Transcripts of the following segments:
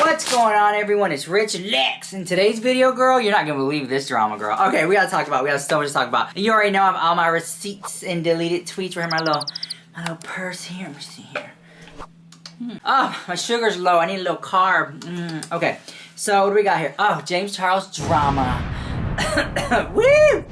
What's going on, everyone? It's Rich Lex. In today's video, girl, you're not gonna believe this drama, girl. Okay, we have so much to talk about. And you already know I have all my receipts and deleted tweets. Right here, my little purse here. Let me see here. Oh, my sugar's low. I need a little carb. Okay, so what do we got here? Oh, James Charles drama. Woo!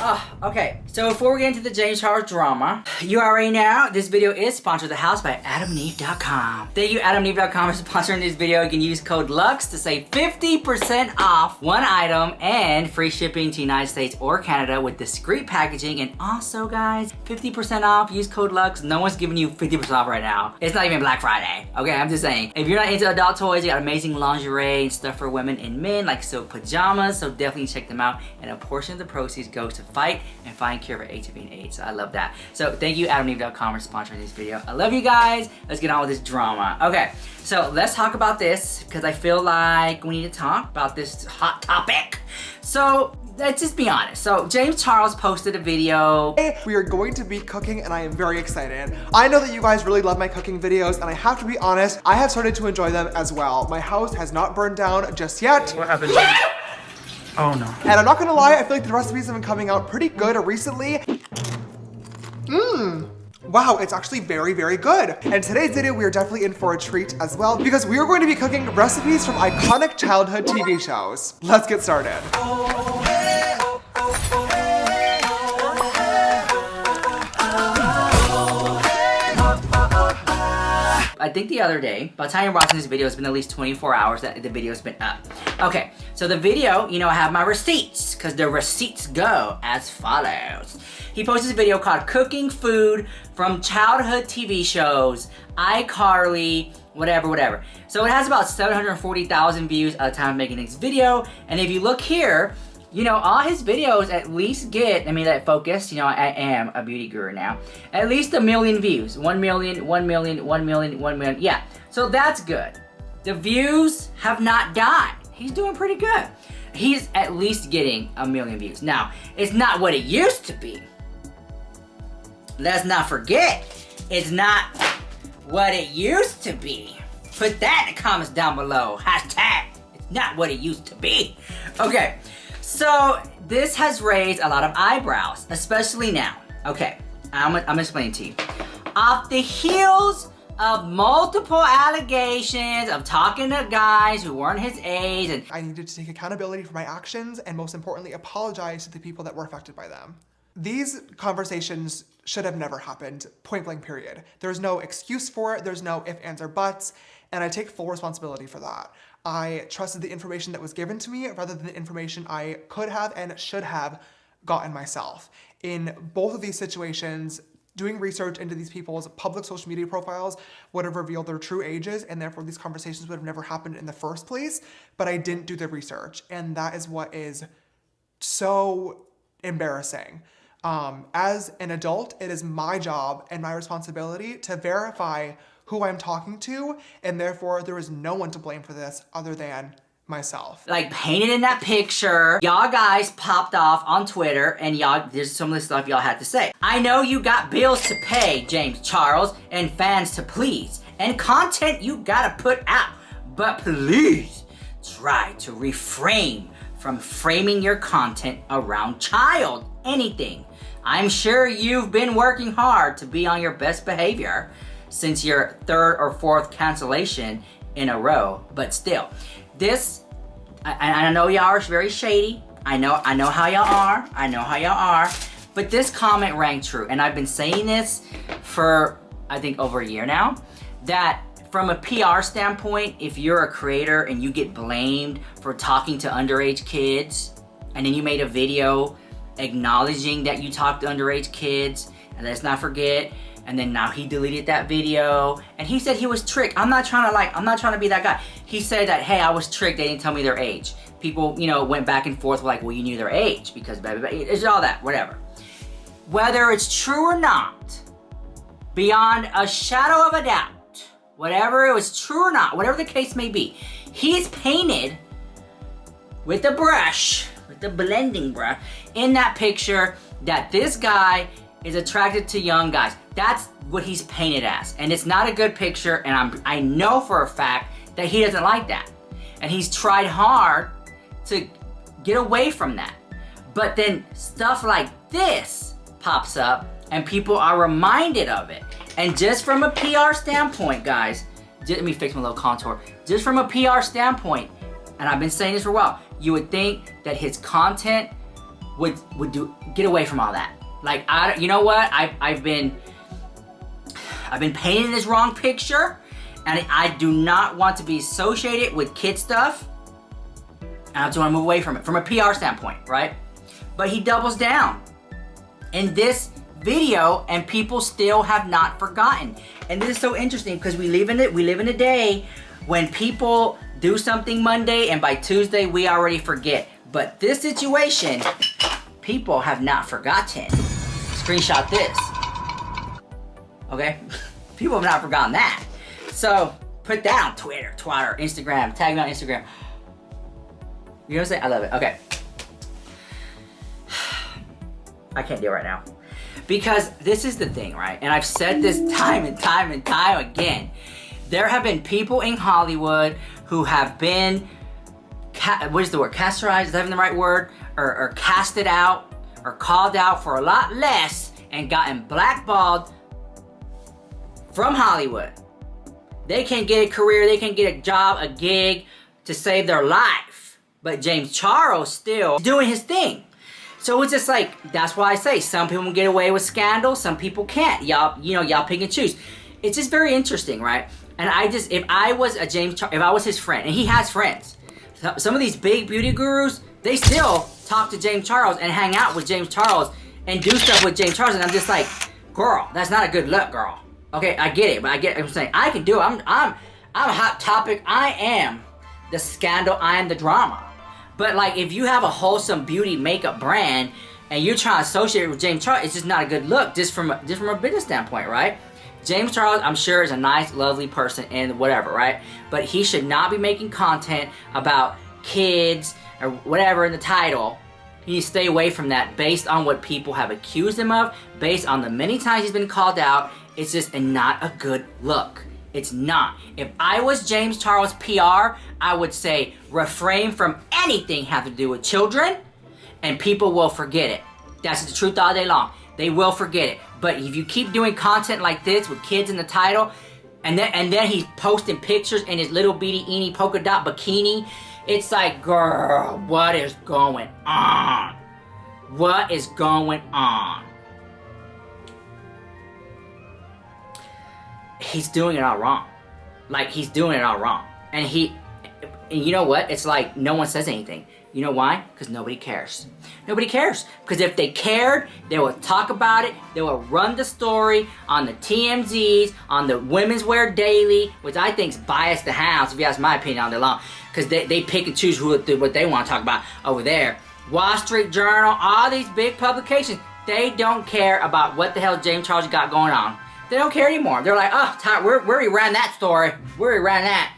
Oh, okay, so before we get into the James Charles drama, you already know this video is sponsored the house by AdamandEve.com. Thank you, AdamandEve.com, for sponsoring this video. You can use code LUX to save 50% off one item and free shipping to United States or Canada with discreet packaging. And also, guys, 50% off. Use code LUX. No one's giving you 50% off right now. It's not even Black Friday. Okay, I'm just saying. If you're not into adult toys, you got amazing lingerie and stuff for women and men, like silk pajamas. So definitely check them out. And a portion of the proceeds goes to fight and find cure for HIV and AIDS. So I love that. So thank you, AdamandEve.com, for sponsoring this video. I love you guys. Let's get on with this drama. Okay, so let's talk about this because I feel like we need to talk about this hot topic. So let's just be honest. So James Charles posted a video. We are going to be cooking and I am very excited. I know that you guys really love my cooking videos and I have to be honest, I have started to enjoy them as well. My house has not burned down just yet. What happened? Oh no. And I'm not gonna lie, I feel like the recipes have been coming out pretty good recently. Wow, it's actually very, very good. And today's video, we are definitely in for a treat as well because we are going to be cooking recipes from iconic childhood TV shows. Let's get started. I think the other day, by the time you're watching this video, it's been at least 24 hours that the video's been up. Okay, so the video, you know, I have my receipts, because the receipts go as follows. He posted this video called Cooking Food from Childhood TV Shows, iCarly, whatever. So it has about 740,000 views at the time of making this video, and if you look here, you know, all his videos at least get, let me let focus, you know, I am a beauty guru now, at least 1 million views. 1 million, 1 million, 1 million, 1 million, yeah. So that's good. The views have not died. He's doing pretty good. He's at least getting 1 million views. Now, it's not what it used to be. Let's not forget, it's not what it used to be. Put that in the comments down below. Hashtag, it's not what it used to be. Okay. So this has raised a lot of eyebrows, especially now. Okay, I'm explaining to you. Off the heels of multiple allegations of talking to guys who weren't his age, and I needed to take accountability for my actions and most importantly, apologize to the people that were affected by them. These conversations should have never happened, point blank period. There's no excuse for it, there's no ifs, ands, or buts, and I take full responsibility for that. I trusted the information that was given to me rather than the information I could have and should have gotten myself. In both of these situations, doing research into these people's public social media profiles would have revealed their true ages, and therefore these conversations would have never happened in the first place, but I didn't do the research, and that is what is so embarrassing. As an adult, it is my job and my responsibility to verify who I'm talking to, and therefore there is no one to blame for this other than myself. like painted in that picture, y'all guys popped off on Twitter and y'all, there's some of the stuff y'all had to say. I know you got bills to pay, James Charles, and fans to please, and content you gotta put out, but please try to refrain from framing your content around child anything. I'm sure you've been working hard to be on your best behavior since your 3rd or 4th cancellation in a row, but still, this, I know y'all are very shady. I know how y'all are, but this comment rang true, and I've been saying this for, I think, over a year now, that from a PR standpoint, if you're a creator and you get blamed for talking to underage kids, and then you made a video acknowledging that you talked to underage kids, and let's not forget, and then now he deleted that video, and he said he was tricked. I'm not trying to be that guy. He said that, hey, I was tricked, they didn't tell me their age. People, you know, went back and forth like, well, you knew their age because blah, blah, blah. It's all that, whatever. Whether it's true or not, beyond a shadow of a doubt, whatever it was true or not, whatever the case may be, he's painted with the brush, with the blending brush, in that picture that this guy is attracted to young guys. That's what he's painted as. And it's not a good picture, and I know for a fact that he doesn't like that. And he's tried hard to get away from that. But then stuff like this pops up and people are reminded of it. And just from a PR standpoint, guys, let me fix my little contour. Just from a PR standpoint, and I've been saying this for a while, you would think that his content would get away from all that. Like, you know what? I've been painting this wrong picture, and I do not want to be associated with kid stuff. And I just want to move away from it, from a PR standpoint, right? But he doubles down in this video, and people still have not forgotten. And this is so interesting because we live in a day when people do something Monday and by Tuesday we already forget. But this situation, people have not forgotten. Screenshot this. Okay? People have not forgotten that. So put that on Twitter, Instagram, tag me on Instagram. You know what I'm saying? I love it. Okay. I can't do it right now. Because this is the thing, right? And I've said this time and time and time again. There have been people in Hollywood who have been, what is the word? Castorized? Is that even the right word? Or casted out or called out for a lot less and gotten blackballed from Hollywood. They can't get a career, they can't get a job, a gig to save their life. But James Charles still doing his thing. So it's just like, that's why I say some people get away with scandal, some people can't. Y'all pick and choose. It's just very interesting, right? And if I was his friend, and he has friends, some of these big beauty gurus, they still talk to James Charles and hang out with James Charles and do stuff with James Charles, and I'm just like, girl, that's not a good look, girl. Okay, I get it, but I'm saying I can do it. I'm a hot topic. I am the scandal. I am the drama. But like, if you have a wholesome beauty makeup brand and you're trying to associate it with James Charles, it's just not a good look, just from a business standpoint, right? James Charles, I'm sure, is a nice, lovely person and whatever, right? But he should not be making content about kids or whatever in the title. He needs to stay away from that based on what people have accused him of, based on the many times he's been called out. It's just not a good look. It's not. If I was James Charles PR, I would say refrain from anything having to do with children, and people will forget it. That's the truth all day long. They will forget it. But if you keep doing content like this with kids in the title, and then he's posting pictures in his little beady eeny polka dot bikini, it's like, girl, what is going on? What is going on? He's doing it all wrong. Like, he's doing it all wrong. And you know what? It's like no one says anything. You know why? Because nobody cares. Nobody cares. Because if they cared, they would talk about it. They would run the story on the TMZs, on the Women's Wear Daily, which I think is biased to hounds, if you ask my opinion all day long. Because they pick and choose what they want to talk about over there. Wall Street Journal, all these big publications, they don't care about what the hell James Charles got going on. They don't care anymore. They're like, oh, Todd, we already ran that story. We already ran that.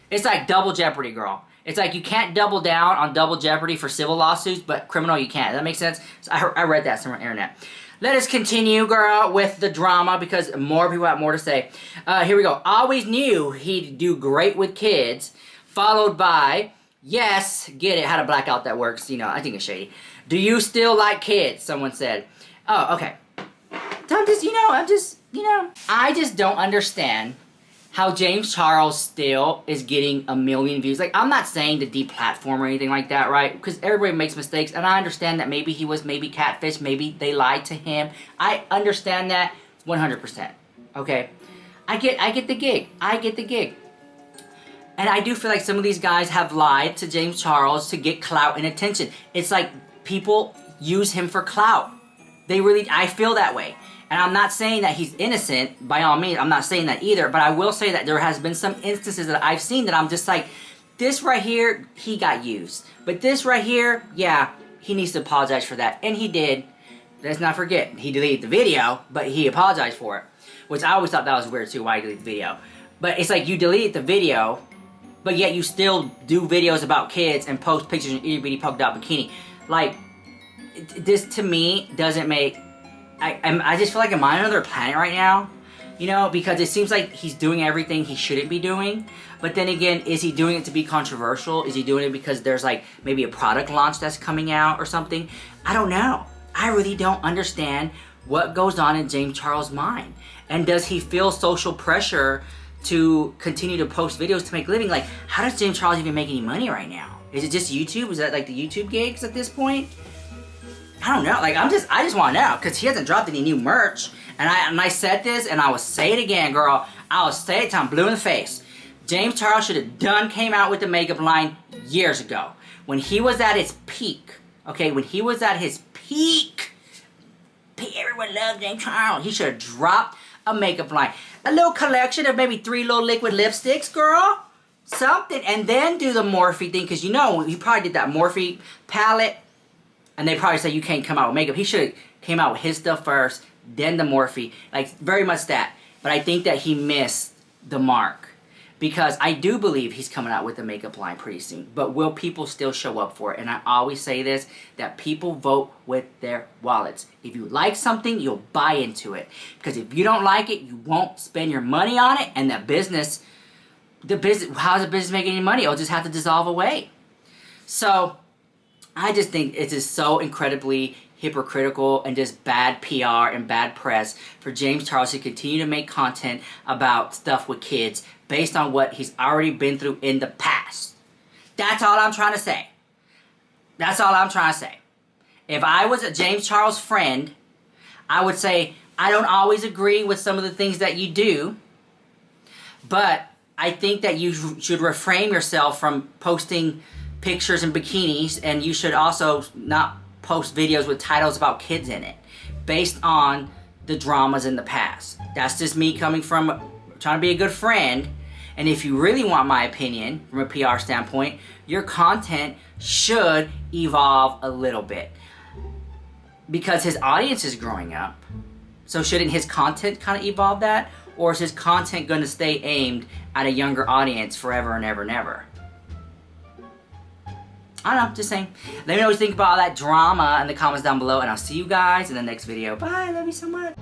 It's like double jeopardy, girl. It's like you can't double down on double jeopardy for civil lawsuits, but criminal you can. Does that make sense? So I read that somewhere on the internet. Let us continue, girl, with the drama because more people have more to say. Here we go. Always knew he'd do great with kids, followed by, yes, get it, how to black out that works. You know, I think it's shady. Do you still like kids? Someone said. Oh, okay. I just don't understand how James Charles still is getting 1 million views. Like, I'm not saying to deplatform or anything like that, right? Because everybody makes mistakes, and I understand that maybe he was catfish, maybe they lied to him. I understand that 100%, okay? I get the gig. I get the gig. And I do feel like some of these guys have lied to James Charles to get clout and attention. It's like people use him for clout. I feel that way. And I'm not saying that he's innocent, by all means, I'm not saying that either, but I will say that there has been some instances that I've seen that I'm just like, this right here, he got used. But this right here, yeah, he needs to apologize for that. And he did. Let's not forget, he deleted the video, but he apologized for it. Which I always thought that was weird too, why he deleted the video. But it's like you deleted the video, but yet you still do videos about kids and post pictures in itty bitty polka dot bikini. Like, this to me doesn't make... I just feel like I'm on another planet right now. You know, because it seems like he's doing everything he shouldn't be doing. But then again, is he doing it to be controversial? Is he doing it because there's like maybe a product launch that's coming out or something? I don't know. I really don't understand what goes on in James Charles' mind. And does he feel social pressure to continue to post videos to make a living? Like, how does James Charles even make any money right now? Is it just YouTube? Is that like the YouTube gigs at this point? I don't know. Like, I just want to know, because he hasn't dropped any new merch. And I said this, and I will say it again, girl. I will say it till I'm blue in the face. James Charles should have came out with the makeup line years ago. When he was at his peak. Okay, when he was at his peak. Everyone loved James Charles. He should have dropped a makeup line. A little collection of maybe 3 little liquid lipsticks, girl. Something. And then do the Morphe thing. Because you know, he probably did that Morphe palette. And they probably say you can't come out with makeup. He should have came out with his stuff first. Then the Morphe. Like, very much that. But I think that he missed the mark. Because I do believe he's coming out with a makeup line pretty soon. But will people still show up for it? And I always say this, that people vote with their wallets. If you like something, you'll buy into it. Because if you don't like it, you won't spend your money on it. And the business, how's the business making any money? It'll just have to dissolve away. So, I just think it's just so incredibly hypocritical and just bad PR and bad press for James Charles to continue to make content about stuff with kids based on what he's already been through in the past. That's all I'm trying to say. That's all I'm trying to say. If I was a James Charles friend, I would say, I don't always agree with some of the things that you do, but I think that you should refrain yourself from posting pictures in bikinis, and you should also not post videos with titles about kids in it based on the dramas in the past. That's just me coming from trying to be a good friend. And if you really want my opinion from a PR standpoint, your content should evolve a little bit because his audience is growing up. So shouldn't his content kind of evolve that? Or is his content going to stay aimed at a younger audience forever and ever and ever? I don't know, just saying. Let me know what you think about all that drama in the comments down below, and I'll see you guys in the next video. Bye, I love you so much.